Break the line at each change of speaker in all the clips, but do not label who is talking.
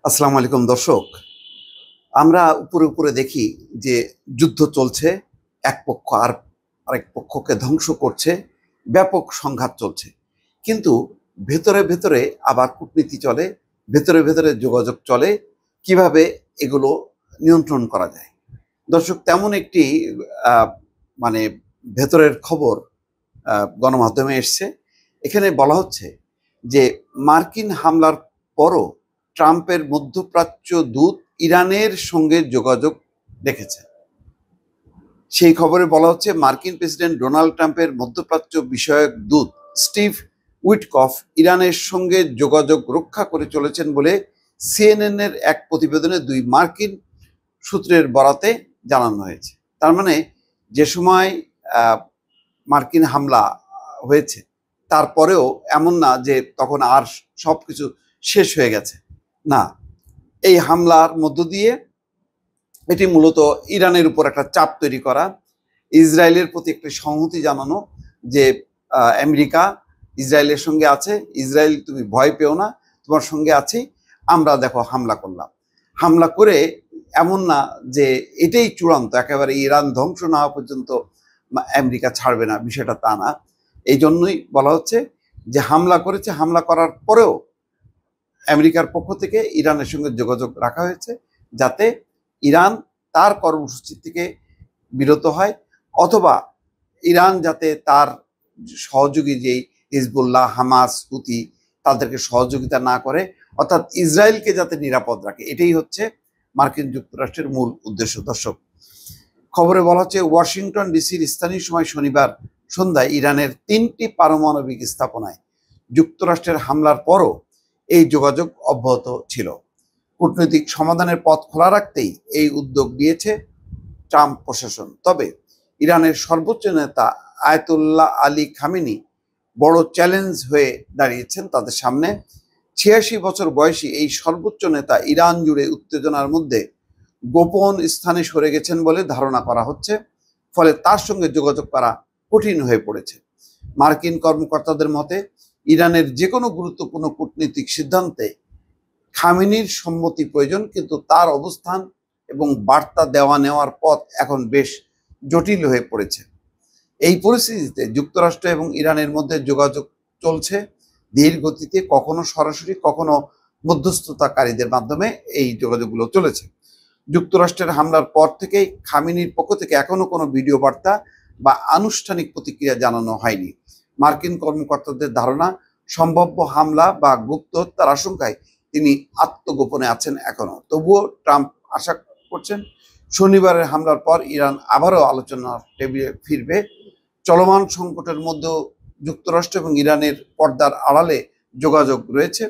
আসসালামু আলাইকুম দর্শক। আমরা উপরে উপরে দেখি যে যুদ্ধ চলছে, এক পক্ষ আরেক পক্ষকে ধ্বংস করছে, ব্যাপক সংঘাত চলছে। কিন্তু ভেতরে ভেতরে আবার কূটনীতি চলে, ভেতরে ভেতরে যোগাযোগ চলে, কিভাবে এগুলো নিয়ন্ত্রণ করা যায়। দর্শক, তেমন একটি আহ, মানে ভেতরের খবর গণমাধ্যমে এসছে। এখানে বলা হচ্ছে যে মার্কিন হামলার পরও ট্রাম্পের মধ্যপ্রাচ্য দূত ইরানের সঙ্গে যোগাযোগ রেখেছে। সেই খবরে বলা হচ্ছে মার্কিন প্রেসিডেন্ট ডোনাল্ড ট্রাম্পের মধ্যপ্রাচ্য বিষয়ক দূত স্টিভ উইটকফ ইরানের সঙ্গে যোগাযোগ রক্ষা করে চলেছেন বলে সিএনএন এর এক প্রতিবেদনে দুই মার্কিন সূত্রের বরাতে জানানো হয়েছে। তার মানে যে সময় মার্কিন হামলা হয়েছে তারপরেও এমন না যে তখন আর সবকিছু শেষ হয়ে গেছে, না। এই হামলার মধ্য দিয়ে এটি মূলত ইরানের উপর একটা চাপ তৈরি করা, ইসরায়েলের প্রতি একটি সংহতি জানানো যে আমেরিকা ইসরায়েলের সঙ্গে আছে, ইসরায়েল তুমি ভয় পেও না, তোমার সঙ্গে আছি, আমরা দেখো হামলা করলাম। হামলা করে এমন না যে এটাই চূড়ান্ত, একেবারে ইরান ধ্বংস না হওয়া পর্যন্ত আমেরিকা ছাড়বে না, বিষয়টা তা না। এই জন্যই বলা হচ্ছে যে হামলা করেছে, হামলা করার পরেও আমেরিকার পক্ষ থেকে ইরানের সঙ্গে যোগাযোগ রাখা হয়েছে যাতে ইরান তার কর্মসূচি থেকে বিরত হয়, অথবা ইরান যাতে তার সহযোগী যেই হিজবুল্লাহ, হামাস, হুতি তাদেরকে সহযোগিতা না করে, অর্থাৎ ইসরায়েলকে যাতে নিরাপদ রাখে। এটাই হচ্ছে মার্কিন যুক্তরাষ্ট্রের মূল উদ্দেশ্য। দর্শক, খবরে বলা হচ্ছে ওয়াশিংটন ডিসির স্থানীয় সময় শনিবার সন্ধ্যায় ইরানের 3টি পারমাণবিক স্থাপনায় যুক্তরাষ্ট্রের হামলার পরও এই যোগাযোগ অব্যাহত ছিল। কূটনৈতিক সমাধানের পথ খোলা রাখতেই এই উদ্যোগ নিয়েছে ট্রাম্প প্রশাসন। তবে ইরানের সর্বোচ্চ নেতা আয়াতুল্লাহ আলী খামেনি বড় চ্যালেঞ্জ হয়ে দাঁড়িয়েছেন তাদের সামনে। 86 বছর বয়সী এই সর্বোচ্চ নেতা ইরান জুড়ে উত্তেজনার মধ্যে গোপন স্থানে সরে গেছেন বলে ধারণা করা হচ্ছে, ফলে তার সঙ্গে যোগাযোগ করা কঠিন হয়ে পড়েছে। মার্কিন কর্মকর্তাদের মতে ইরানের যে কোনো গুরুত্বপূর্ণ কূটনৈতিক সিদ্ধান্তে খামেনির সম্মতি প্রয়োজন, কিন্তু তার অবস্থান এবং বার্তা দেওয়া নেওয়ার পথ এখন বেশ জটিল হয়ে পড়েছে। এই পরিস্থিতিতে যুক্তরাষ্ট্র এবং ইরানের মধ্যে যোগাযোগ চলছে ধীর গতিতে, কখনো সরাসরি, কখনো মধ্যস্থতাকারীদের মাধ্যমে এই যোগাযোগগুলো চলেছে। যুক্তরাষ্ট্রের হামলার পর থেকেই খামেনির পক্ষ থেকে এখনো কোনো ভিডিও বার্তা বা আনুষ্ঠানিক প্রতিক্রিয়া জানানো হয়নি। মার্কিন কর্মকর্তাদের ধারণা, সম্ভাব্য হামলা বা গুপ্ত হত্যার আশঙ্কায় তিনি আত্মগোপনে আছেন এখনো। তবুও ট্রাম্প আশা করছেন শনিবারের হামলার পর ইরান আবারও আলোচনার টেবিলে ফিরবে। চলমান সংকটের মধ্যেও যুক্তরাষ্ট্র এবং ইরানের পর্দার আড়ালে যোগাযোগ রয়েছে।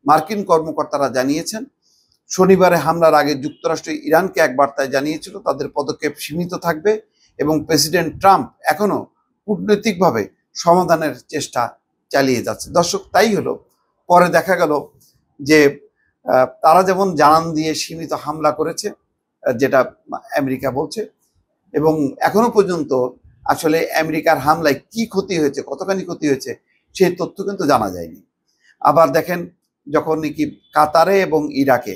মার্কিন কর্মকর্তারা জানিয়েছেন শনিবারে হামলার আগে যুক্তরাষ্ট্র ইরানকে এক বার্তায় জানিয়েছিল তাদের পদক্ষেপ সীমিত থাকবে এবং প্রেসিডেন্ট ট্রাম্প এখনো কূটনৈতিকভাবে সমাধানের চেষ্টা চালিয়ে যাচ্ছে। দর্শক, তাই হলো। পরে দেখা গেল যে তারা যেমন জানান দিয়ে সীমিত হামলা করেছে, যেটা আমেরিকা বলছে, এবং এখনো পর্যন্ত আসলে আমেরিকার হামলায় কি ক্ষতি হয়েছে, কতখানি ক্ষতি হয়েছে, সেই তথ্য কিন্তু জানা যায়নি। আবার দেখেন, যখন নাকি কাতারে এবং ইরাকে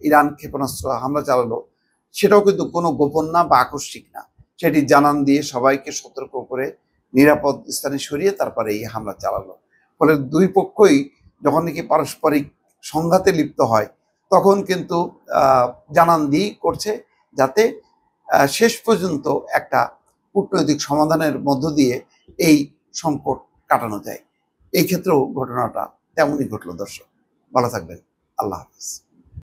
ইরান ক্ষেপণাস্ত্র হামলা চালালো, সেটাও কিন্তু কোনো গোপন না বা আকস্মিক না, সেটি জানান দিয়ে সবাইকে সতর্ক করে নিরাপদ স্থানে সরিয়ে তারপরে এই হামলা চালালো। ফলে দুই পক্ষই যখন নাকি পারস্পরিক সংঘাতে লিপ্ত হয় তখন কিন্তু জানান দিয়ে করছে যাতে শেষ পর্যন্ত একটা কূটনৈতিক সমাধানের মধ্য দিয়ে এই সংকট কাটানো যায়। এই ক্ষেত্রেও ঘটনাটা তেমনই ঘটলো। দর্শক, ভালো থাকবেন। আল্লাহ হাফিজ।